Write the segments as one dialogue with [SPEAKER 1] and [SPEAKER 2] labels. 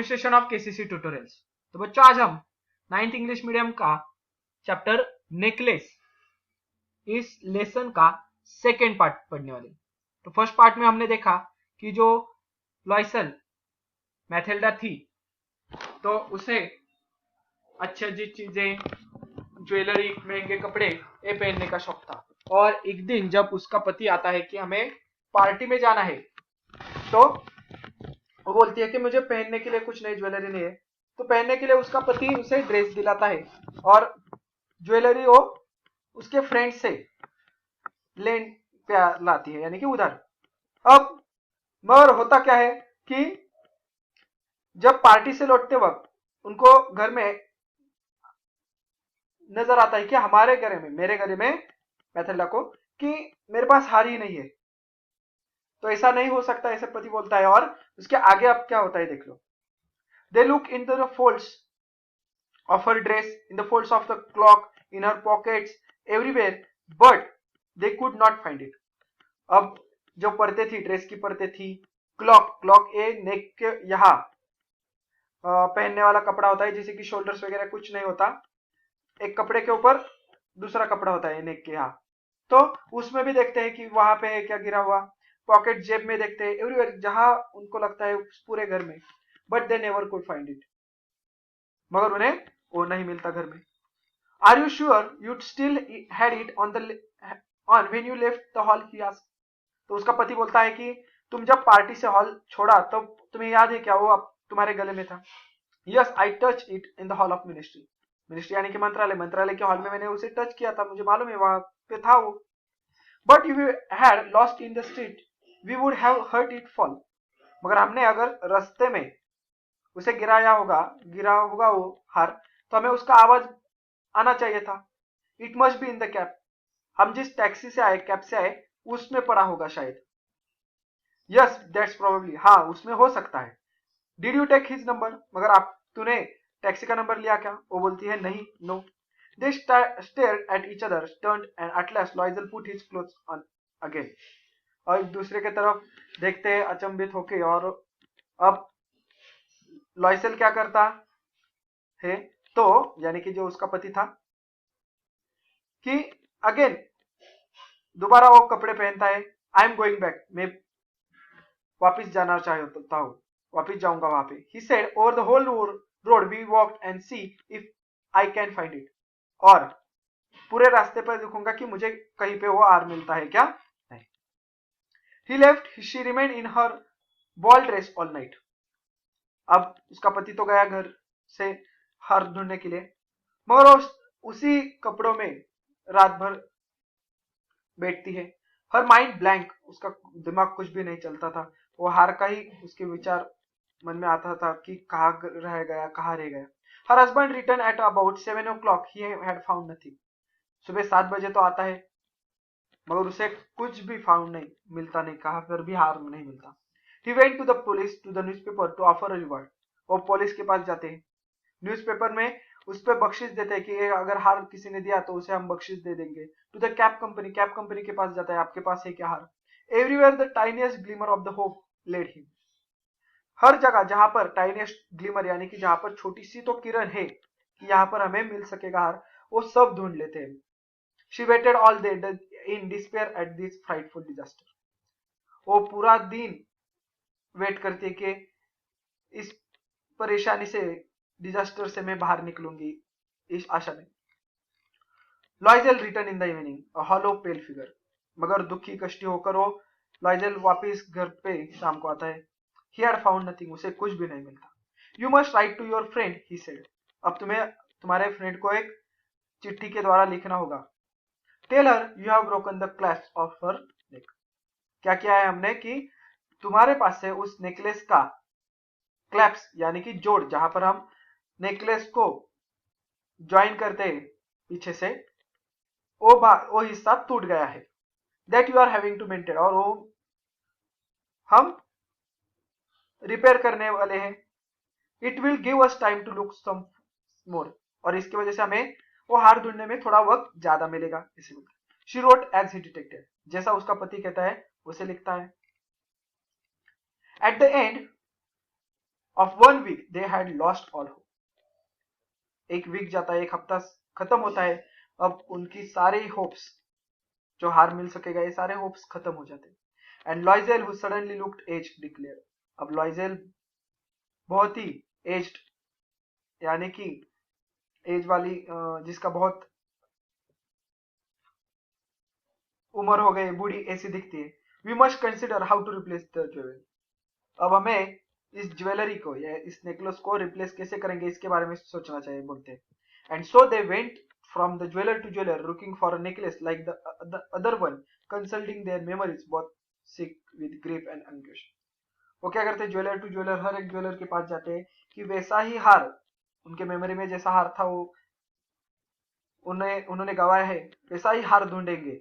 [SPEAKER 1] Administration of KCC tutorials. तो बच्चों आज हम 9th इंग्लिश मीडियम का चैप्टर नेकलेस इस लेसन का सेकेंड पार्ट पढ़ने वाले। तो फर्स्ट पार्ट में हमने देखा कि जो लॉयसल मैथेल्डा थी तो उसे अच्छी अच्छी चीजें, ज्वेलरी, महंगे कपड़े ये पहनने का शौक था। और एक दिन जब उसका पति आता है कि हमें पार्टी में जाना है, तो वो बोलती है कि मुझे पहनने के लिए कुछ नई ज्वेलरी नहीं है। तो पहनने के लिए उसका पति उसे ड्रेस दिलाता है और ज्वेलरी वो उसके फ्रेंड से लेन पे लाती है, यानी कि उधर। अब मगर होता क्या है कि जब पार्टी से लौटते वक्त उनको घर में नजर आता है कि हमारे घर में, मेरे घर में मैथेल्डा को, कि मेरे पास हार ही नहीं है। तो ऐसा नहीं हो सकता, ऐसे पति बोलता है। और उसके आगे अब क्या होता है देख लो। They look in the folds of her dress, in the folds of the clock, in her pockets, everywhere, but they could not find it. अब जो परते थी, ड्रेस की परते थी, क्लॉक ए नेक के यहाँ पहनने वाला कपड़ा होता है, जैसे कि शोल्डर्स वगैरह कुछ नहीं होता, एक कपड़े के ऊपर दूसरा कपड़ा होता है नेक के यहाँ। तो उसमें भी देखते हैं कि वहां पे है क्या गिरा हुआ। पॉकेट, जेब में देखते हैं, एवरीवेयर, जहां उनको लगता है पूरे घर में, but they never could find it, मगर उन्हें वो नहीं मिलता घर में। Are you sure you still had it on when you left the hall, he asked. तो उसका पति बोलता है कि तुम जब पार्टी से हॉल छोड़ा तब तो तुम्हें याद है क्या वो अब तुम्हारे गले में था। Yes I touch it in the hall of ministry. Ministry यानी कि मंत्रालय के हॉल में मैंने उसे टच किया था, मुझे मालूम है वहां पे था वो। But you had lost in the street we would have heard it fall. मगर हमने अगर रास्ते में उसे गिरा होगा वो हार, तो हमें उसका आवाज आना चाहिए था। It must be in the cab. हम जिस टैक्सी से आए, कैब से आए, उसमें पड़ा होगा शायद। यस दैट्स प्रोबेबली, हाँ उसमें हो सकता है। Did you take his number, मगर तूने टैक्सी का नंबर लिया क्या। वो बोलती है नहीं, no. They stared at each other, turned and at last Loisel put his clothes on again. और एक दूसरे की तरफ देखते हैं अचंभित होके। और अब लॉयसल क्या करता है, तो यानी कि जो उसका पति था, कि अगेन दोबारा वो कपड़े पहनता है। आई एम गोइंग बैक, मैं वापिस जाना चाहता हूँ, वापिस जाऊंगा वहां पे। He said over the whole road we walked and see if I can find it. और पूरे रास्ते पर देखूंगा कि मुझे कहीं पे वो हार मिलता है क्या। नहीं। He left, she remain in her ball dress all night. अब उसका पति तो गया घर से हार ढूंढने के लिए, मगर वो उसी कपड़ों में रात भर बैठती है। हर माइंड ब्लैंक, उसका दिमाग कुछ भी नहीं चलता था। वो हार का ही उसके विचार मन में आता था कि कहाँ रह गया। Her husband return at about 7 o'clock, he had found nothing. सुबह 7 बजे तो आता है, मगर उसे कुछ भी फाउंड नहीं मिलता, नहीं कहा पर भी हार नहीं मिलता। He went to the police, to the newspaper to offer a reward. वो पुलिस के पास जाते हैं, न्यूज़पेपर में उस पर बख्शिश देते हैं कि अगर हार किसी ने दिया तो उसे हम बख्शिश दे देंगे। टू द कैब कंपनी के पास जाता है, आपके पास है क्या हार। Everywhere the tiniest glimmer of the hope led him. हर जगह जहां पर टाइनिएस्ट ग्लिमर यानी कि जहां पर छोटी सी तो किरण है कि यहाँ पर हमें मिल सकेगा हार, वो सब ढूंढ लेते हैं। She weighted all day in despair at this frightful disaster. वो पूरा दिन वेट करती है कि इस परेशानी से, डिजास्टर से मैं बाहर निकलूंगी, इस आशा में। Loisel return in the evening, a hollow pale figure. मगर दुखी कष्टी होकर वो लॉयजेल वापिस घर पे शाम को आता है। ही हैड फाउंड नथिंग, उसे कुछ भी नहीं मिलता। You must write to your friend, he said. अब तुम्हें तुम्हारे फ्रेंड को एक चिट्ठी के द्वारा लिखना होगा। Tell her you have broken the clasp of her neck. क्या किया है हमने कि तुम्हारे पास से उस नेकलेस का क्लैप्स यानी कि जोड़, जहां पर हम नेकलेस को ज्वाइन करते हैं पीछे से, वो हिस्सा टूट गया है। That you are having to maintain, और वो हम रिपेयर करने वाले हैं। It will give us time to look some more, और इसकी वजह से हमें वो हार ढूंढने में थोड़ा वक्त ज्यादा मिलेगा। इसी she wrote as he dictated, जैसा उसका पति कहता है उसे लिखता है। At the end of 1 week they had lost all hope. एक वीक जाता है, एक हफ्ता खत्म होता है, अब उनकी सारी होप्स, जो हार मिल सकेगा, ये सारे होप्स खत्म हो जाते हैं। And Loisel who suddenly looked as declare, अब लॉइजेल बहुत ही एज्ड, यानी कि एज वाली, जिसका बहुत उम्र हो गई, बूढ़ी ऐसी दिखती है। We must consider how to replace the jewellery, अब हमें इस ज्वेलरी को या इस नेकलेस को रिप्लेस कैसे करेंगे, इसके बारे में सोचना चाहिए, बोलते हैं। And so they went from the jeweller to jeweller looking for a necklace like the other one, consulting their memories both sick with grief and anguish. वो क्या करते हैं, ज्वेलर टू ज्वेलर, हर एक ज्वेलर के पास जाते हैं कि वैसा ही हार, उनके मेमोरी में जैसा हार था वो उन्होंने गवाया है, वैसा ही हार ढूंढेंगे।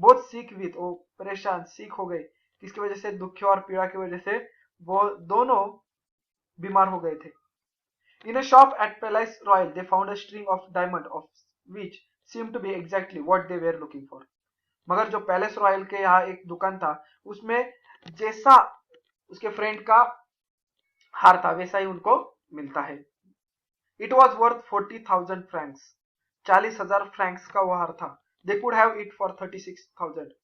[SPEAKER 1] बहुत सीख विद, वो परेशान, सीख हो गए, किसकी वजह से, दुख और पीड़ा की वजह से वो दोनों बीमार हो गए थे। In a shop at Palace Royal they found a string of diamond of which seem to be exactly what they were looking for. मगर जो पैलेस रॉयल के यहाँ एक दुकान था, उसमें जैसा उसके फ्रेंड का हार था वैसा ही उनको मिलता है। It was worth 40,000 Franks, 40,000 Franks का वो हार था। They could have it for 36,000,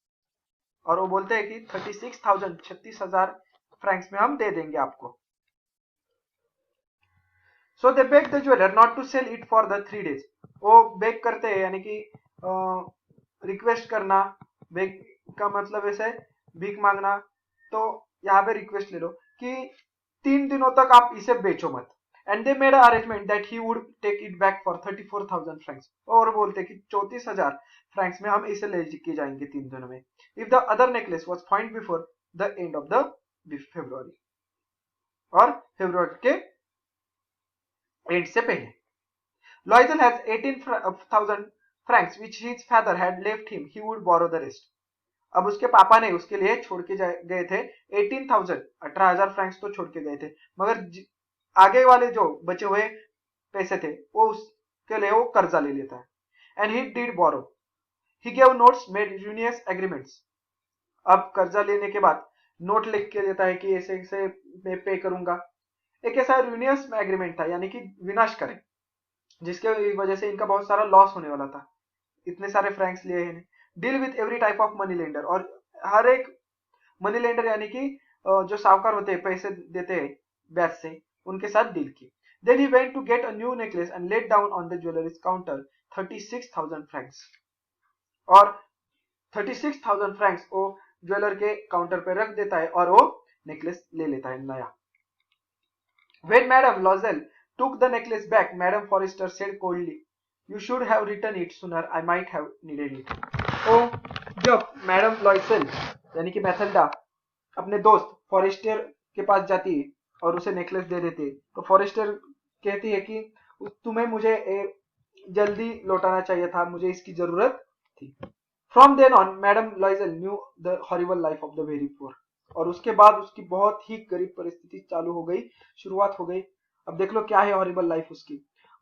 [SPEAKER 1] और वो बोलते हैं कि 36,000, 36,000 फ्रैंक्स में हम दे देंगे आपको। So they beg the jeweller not to sell it for the 3 days, वो बेग करते हैं, यानी कि रिक्वेस्ट करना, बेग का मतलब ऐसे भीख मांगना, तो यहाँ पे रिक्वेस्ट ले लो कि 3 दिनों तक आप इसे बेचो मत। And they made arrangement that he would take it back for 34,000 francs, और बोलते कि 34,000 फ्रैंक्स में हम इसे ले के जाएंगे 3 दिनों में, if the other necklace was find before the end of the February, और फेब्रुआरी के एंड से पहले। Loisel has 18,000 francs which his father had left him, he would borrow the rest. अब उसके पापा ने उसके लिए छोड़ के गए थे 18,000, 18,000 फ्रैंक्स तो छोड़ के गए थे, मगर आगे वाले जो बचे हुए पैसे थे वो उसके लिए वो कर्जा ले लेता है। And he did borrow, he gave notes, made ruinous agreements, अब कर्जा लेने के बाद नोट लिख के देता है कि ऐसे ऐसे मैं पे करूंगा। एक ऐसा यूनियस एग्रीमेंट था, यानी कि विनाश करें, जिसके वजह से इनका बहुत सारा लॉस होने वाला था, इतने सारे फ्रैंक्स लिए हैं। Deal with every type of money lender, और हर एक मनी लेंडर यानी कि जो साहूकार होते हैं, पैसे देते हैं ब्याज से, उनके साथ डील की। Then he went to get a new necklace and laid down on the jeweller's counter 36,000 francs, और 36,000 फ्रैंक्स वो ज्वेलर के काउंटर पे रख देता है और वो नेकलेस ले लेता है नया। When Madame Loisel took the necklace back, Madame Forrester said coldly, "You should have returned it sooner. I might have needed it." तो जब मैडम लॉयसेल यानी कि मैथल्डा अपने दोस्त फॉरेस्टर के पास जाती है और उसे नेकलेस दे देती है, तो फॉरेस्टर कहती है कि तुम्हें मुझे जल्दी लौटाना चाहिए था, मुझे इसकी जरूरत थी। From then on madame Loisel knew the horrible life of the very poor, और उसके बाद उसकी बहुत ही गरीब परिस्थिति चालू हो गई, शुरुआत हो गई। अब देख लो क्या है हॉरिबल लाइफ उसकी।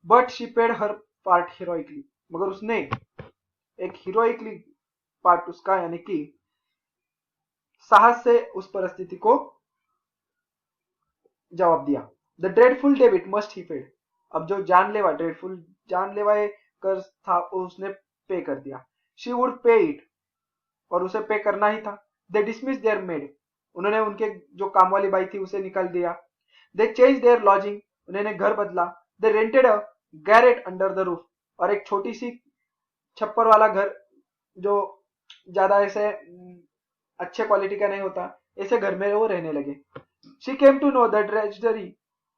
[SPEAKER 1] But she paid her part heroically, मगर उसने एक हीरोइकली पार्ट उसका, यानी कि साहस से उस परिस्थिति को जवाब दिया। The dreadful debit must he paid, अब जो जानलेवा, ड्रेडफुल जानलेवा कर्ज था उसने पे कर दिया। शी वुड पे इट, और उसे पे करना ही था। दे डिसमिस देयर मेड, उन्होंने उनके जो काम वाली बाई थी उसे निकाल दिया। दे चेंज देयर लॉजिंग, उन्होंने घर बदला। They rented a garret under the roof, और एक छोटी सी छप्पर वाला घर, जो ज्यादा ऐसे अच्छे क्वालिटी का नहीं होता, ऐसे घर में वो रहने लगे। She came to know the drudgery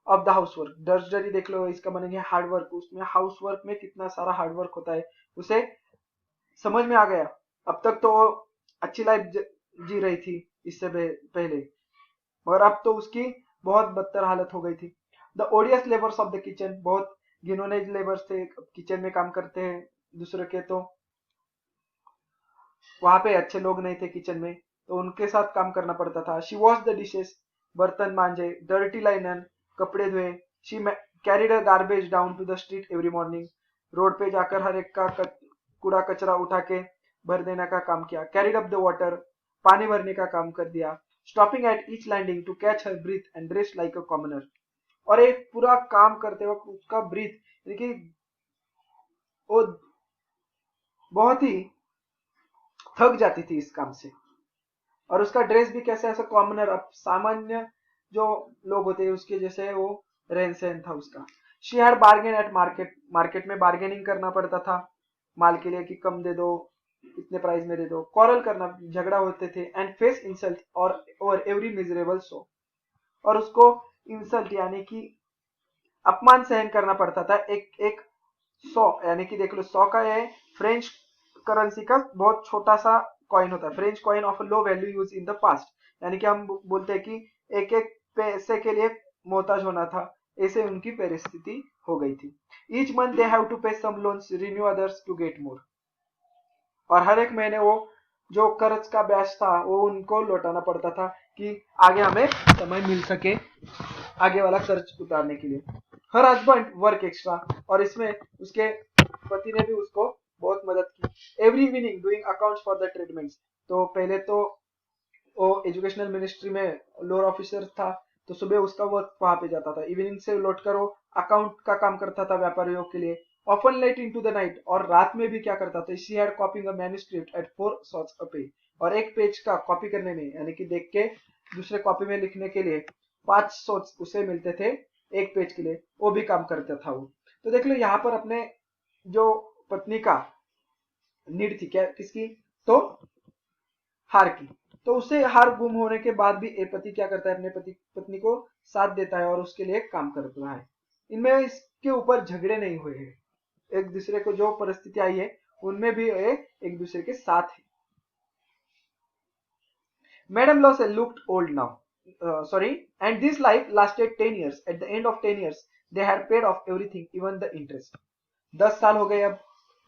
[SPEAKER 1] of the housework, drudgery देख लो, इसका बनेंगे हार्डवर्क, उसमें हाउसवर्क में कितना सारा हार्डवर्क होता है, उसे समझ में आ गया। अब तक तो वो अच्छी लाइफ जी रही थी इससे पहले, मगर अब तो उसकी बहुत बदतर हालत हो गई थी। The ओडियस labours of the kitchen, बहुत घिनौने लेबर्स थे, किचन में काम करते हैं दूसरे के, तो वहां पे अच्छे लोग नहीं थे किचन में, तो उनके साथ काम करना पड़ता था। शी वॉश द डिशेस, बर्तन मांजे, डर्टी लाइनन, कपड़े धोए। She carried a garbage down to the street every morning, road पे जाकर हर एक का कूड़ा कचरा उठा के भर देने का काम किया। कैरिड अप द वाटर, पानी भरने का काम कर दिया। Stopping at each landing to catch her breath and rest like a commoner, और एक पूरा काम करते वक्त उसका ब्रीथ यानी कि वो बहुत ही थक जाती थी इस काम से। और उसका ड्रेस भी कैसे ऐसा कॉमनर, अब सामान्य जो लोग होते हैं उसके जैसे वो रहन सहन था उसका। She had bargain eight market, market में बार्गेनिंग करना पड़ता था माल के लिए कि कम दे दो, इतने प्राइस में दे दो, कॉरल करना, झगड़ा होते थे, एंड फेस इंसल्ट और एवरी मिजरेबल शो, और उसको इंसल्ट यानी कि अपमान सहन करना पड़ता था। एक एक 100 यानी कि देख लो 100 का ये फ्रेंच करेंसी का बहुत छोटा सा कॉइन होता है, French coin of low value use in the past, यानी कि हम बोलते हैं कि एक एक पैसे के लिए मोहताज होना था, ऐसे उनकी परिस्थिति हो गई थी। Each month they have to pay some loans, renew others to get more, और हर एक महीने वो जो कर्ज का ब्याज था वो उनको लौटाना पड़ता था कि आगे हमें समय मिल सके आगे वाला कर्ज उतारने के लिए। हर हस्बैंड वर्क एक्स्ट्रा, और इसमें उसके पति ने भी उसको बहुत मदद की। Every evening doing accounts for the treatments, तो पहले तो वो एजुकेशनल मिनिस्ट्री में लोअर ऑफिसर था, तो सुबह उसका वर्क वहां पे जाता था, इवनिंग से लौट कर वो अकाउंट का काम करता था व्यापारियों के लिए। Often late into the night, और रात में भी क्या करता था, she had copying a manuscript at 4 सॉट्स अ पेज, और एक पेज का कॉपी करने में यानी कि देख के दूसरे कॉपी में लिखने के लिए 5 सॉट्स उसे मिलते थे एक पेज के लिए, वो भी काम करता था वो। तो देख लो यहाँ पर अपने जो पत्नी का नीड थी, क्या किसकी, तो हार की, तो उसे हार गुम होने के बाद भी पति क्या करता है, अपने पत्नी को साथ देता है और उसके लिए काम करता है। इनमें इसके ऊपर झगड़े नहीं हुए हैं, एक दूसरे को जो परिस्थिति आई है उनमें भी एक दूसरे के साथ है। Madam LaSalle looked old now, sorry, and this life lasted 10 years. At the end of 10 years they had paid off everything, even the interest. 10 साल हो गए अब,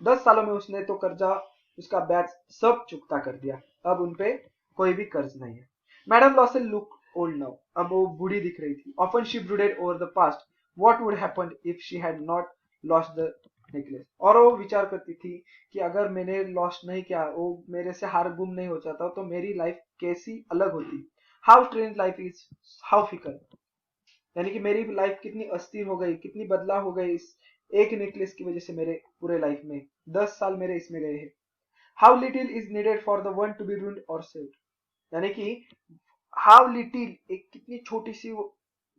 [SPEAKER 1] 10 सालों में उसने तो कर्जा, उसका ब्याज सब चुकता कर दिया, अब उनपे कोई भी कर्ज नहीं है। Madam LaSalle look old now, अब वो बूढ़ी दिख रही थी। Often she brooded over the past, what would happen if she had not lost the necklace, और वो विचार करती थी कि अगर मैंने लॉस्ट नहीं किया, वो मेरे से हार गुम नहीं हो जाता, तो मेरी लाइफ कैसी अलग होती। How strange life is, how fickle, यानी कि मेरी लाइफ कितनी अस्थिर हो गई, कितनी बदलाव हो गई इस एक नेकलेस की वजह से मेरे पूरे लाइफ में 10 साल मेरे इसमें गए हैं। How little is needed for the one to be ruined और सेव्ड, यानी कि हाउ लिटिल एक कितनी छोटी सी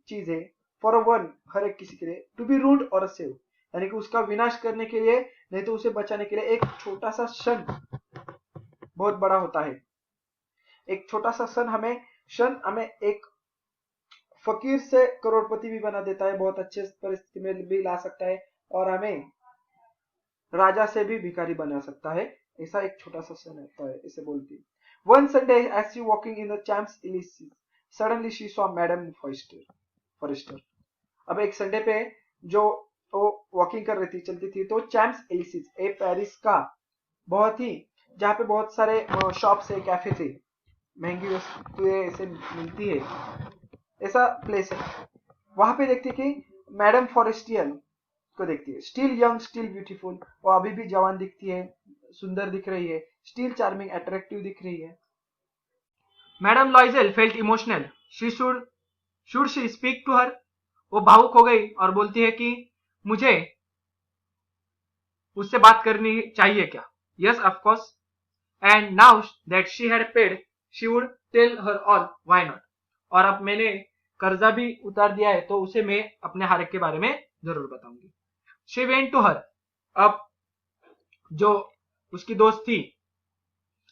[SPEAKER 1] चीज है, फॉर अ वन हर एक किसी के लिए, टू बी रून्ड और सेव यानी कि उसका विनाश करने के लिए, नहीं तो उसे बचाने के लिए एक छोटा सा क्षण बहुत बड़ा होता है। एक छोटा सा क्षण हमें एक फकीर से करोड़पति भी बना देता है, बहुत अच्छे परिस्थिति में भी ला सकता है, और हमें राजा से भी भिखारी बना सकता है। ऐसा एक छोटा सा क्षण होता है, इसे बोलती है। One Sunday, as she walking in the Champs Elysees, suddenly she saw Madame Forrester. अब एक संडे पे जो वो वॉकिंग कर रही थी, चलती थी, तो चैम्प्स एलिसीज ए पेरिस का बहुत ही, जहाँ पे बहुत सारे शॉप्स है, कैफे थे, महंगी वस्तुएं ऐसे मिलती है, ऐसा प्लेस है, वहां पे देखती कि मैडम फॉरेस्टियल को देखती है। स्टिल यंग, स्टिल ब्यूटीफुल, वो अभी भी जवान दिखती है, सुंदर दिख रही है, स्टिल चार्मिंग, अट्रैक्टिव दिख रही है। Madame Loisel felt emotional, she should she speak to her, वो भावुक हो गई और बोलती है कि मुझे उससे बात करनी चाहिए क्या। Yes of course, and now that she had paid she would tell her all, why not, और अब मैंने कर्जा भी उतार दिया है तो उसे मैं अपने हारे के बारे में जरूर बताऊंगी। शी वेंट टू हर, अब जो उसकी दोस्त थी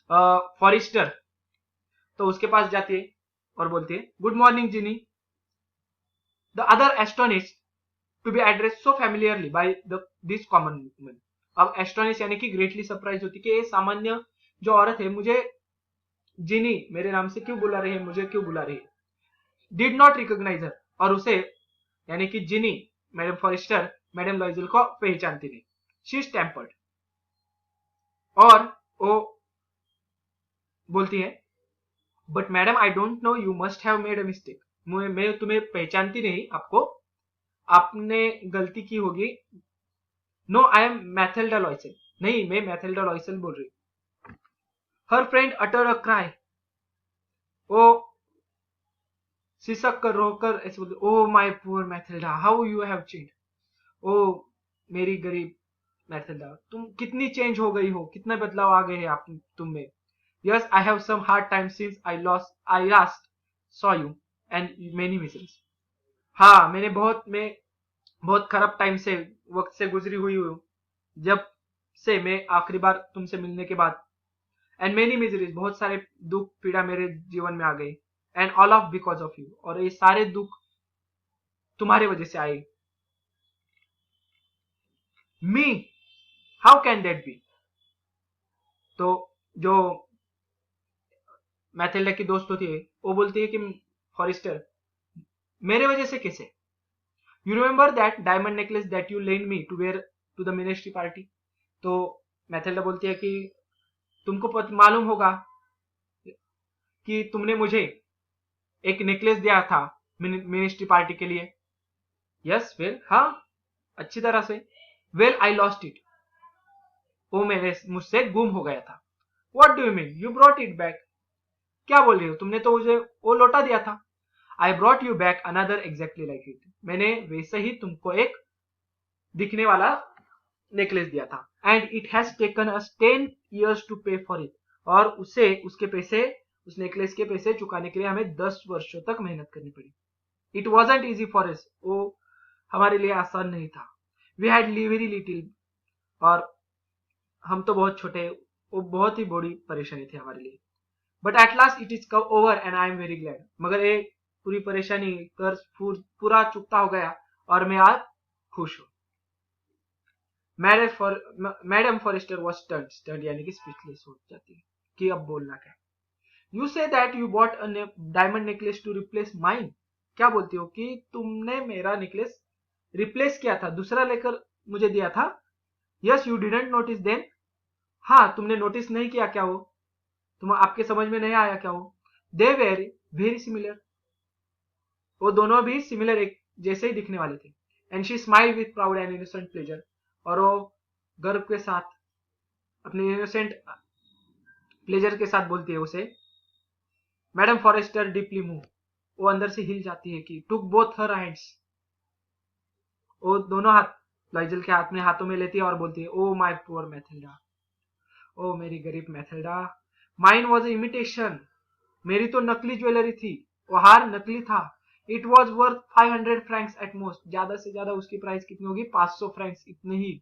[SPEAKER 1] फॉरेस्टर, तो उसके पास जाती है और बोलती है, good morning Jeanne. The other astonish to be address so familiarly by this common woman, अब एस्टोनिश यानी कि ग्रेटली सरप्राइज होती कि ये सामान्य जो औरत है मुझे जिनी मेरे नाम से क्यों बुला रही है, मुझे क्यों बुला रही है। डिड नॉट रिकॉग्नाइज हर, और उसे यानी कि जिनी मैडम फॉरेस्टर मैडम लॉइजल को पहचानती नहीं। शी इज टेम्पर्ड, और वो बोलती है, but madam I don't know, you must have made a mistake, मैं तुम्हें पहचानती नहीं, आपने गलती की होगी। नो आई एम मैथेल्डा लॉइसेल, नहीं मैं मैथेल्डा लॉइसेल बोल रही। हर फ्रेंड अटर अ क्राई, वो सिसक कर रोकर ऐसे बोलते, oh my poor Mathilde, how you have change. ओ मेरी गरीब मैथिल्डा, तुम कितनी चेंज हो गई हो, कितने बदलाव आ गए हैं आप तुम में। Yes I have some hard time since I last saw you and many misses. हाँ मैं बहुत खराब टाइम से, वक्त से गुजरी हुई हूँ जब से मैं आखिरी बार तुमसे मिलने के बाद। एंड मेनी मिजरीज, बहुत सारे दुख पीड़ा मेरे जीवन में आ गई। And all of because of you, और ये सारे दुख तुम्हारे वजह से आए। मी, हाउ कैन दैट बी। तो जो मैथिल्डा की दोस्त होती है वो बोलती है कि फॉरेस्टर, मेरे वजह से कैसे। You remember that diamond necklace that you lend me to wear to the ministry party. तो मैथिल्डा बोलती है कि तुमको मालूम होगा कि तुमने मुझे एक नेकलेस दिया था मिनिस्ट्री पार्टी के लिए। यस वेल, हाँ अच्छी तरह से। वेल आई लॉस्ट इट, वो मेरे मुझसे गुम हो गया था। What do you mean you brought it back. क्या बोल रही हो, तुमने तो मुझे वो लौटा दिया था। I brought you back another exactly like it, मैंने वैसे ही तुमको एक दिखने वाला नेकलेस दिया था। And it has taken us 10 years to pay for it, और उसके पैसे, उस नेकलेस के पैसे चुकाने के लिए हमें 10 वर्षों तक मेहनत करनी पड़ी। It wasn't easy for us, वो हमारे लिए आसान नहीं था। वी हैड वेरी लिटिल, और हम तो बहुत छोटे, वो बहुत ही बड़ी परेशानी थी हमारे लिए। But at last it is over and I am very glad, मगर ये पूरी परेशानी, कर्ज पूरा चुकता हो गया और मैं आज खुश हूँ। मैडम फॉरेस्टर वॉज स्टंट, यानी कि स्पीचलेस हो जाती है कि अब बोलना क्या। You say that you bought a diamond necklace to replace mine. क्या बोलती हो कि तुमने मेरा नेकलेस रिप्लेस किया था, दूसरा लेकर मुझे दिया था। Yes you didn't notice then, हाँ तुमने नोटिस नहीं किया क्या वो, तुम आपके समझ में नहीं आया क्या वो। दे वेर वेरी सिमिलर, वो दोनों भी सिमिलर, एक जैसे ही दिखने वाले थे। And she smile with proud and innocent pleasure, और वो गर्व के साथ, अपने इनोसेंट प्लेजर के साथ बोलती है उसे। मैडम फॉरेस्टर डीपली मूव, वो अंदर से हिल जाती है कि टुक बोथ हर हैंड्स, वो दोनों हाथ लाइजल के हाथ में हाथों में लेती है और बोलती है, ओ माय पुअर मैथिल्डा, ओ मेरी गरीब मैथिल्डा, माइन वॉज इमिटेशन, मेरी तो नकली ज्वेलरी थी, वो हार नकली था। It was worth 500 Franks at most, ज्यादा से ज्यादा उसकी प्राइस कितनी होगी, 500 फ्रैंक्स, इतने ही।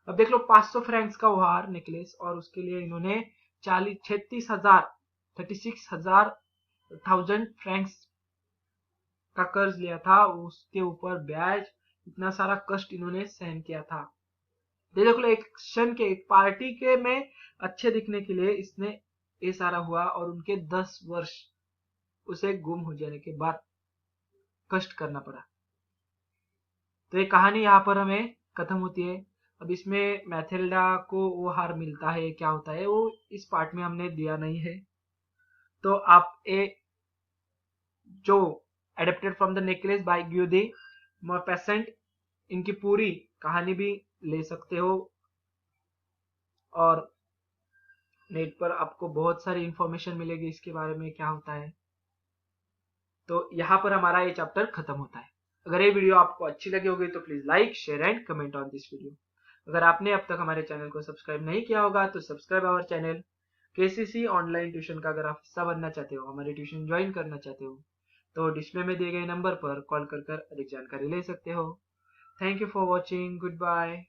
[SPEAKER 1] अब देख लो 500 फ्रैंक्स का वो हार नेकलेस, और उसके लिए इन्होंने 36,000 फ्रैंक्स का कर्ज लिया था, उसके ऊपर ब्याज, इतना सारा कष्ट इन्होंने सहन किया था। देख लो एक क्षण के, एक पार्टी के में अच्छे दिखने के लिए इसने ये सारा हुआ, और उनके 10 वर्ष उसे गुम हो जाने के बाद कष्ट करना पड़ा। तो ये कहानी यहाँ पर हमें खत्म होती है। अब इसमें मैथिल्डा को वो हार मिलता है, क्या होता है वो इस पार्ट में हमने दिया नहीं है, तो आप जो adapted from the necklace by Guy de Maupassant, इनकी पूरी कहानी भी ले सकते हो, और नेट पर आपको बहुत सारी इंफॉर्मेशन मिलेगी इसके बारे में क्या होता है। तो यहाँ पर हमारा ये चैप्टर खत्म होता है। अगर ये वीडियो आपको अच्छी लगी होगी तो please like, share and comment on this video. अगर आपने अब तक हमारे चैनल को सब्सक्राइब नहीं किया होगा तो subscribe our channel. KCC online tuition का अगर आप हिस्सा बनना चाहते हो, हमारे ट्यूशन ज्वाइन करना चाहते हो, तो डिस्प्ले में दिए गए नंबर पर कॉल कर अधिक जानकारी ले सकते हो। Thank you for watching, good bye.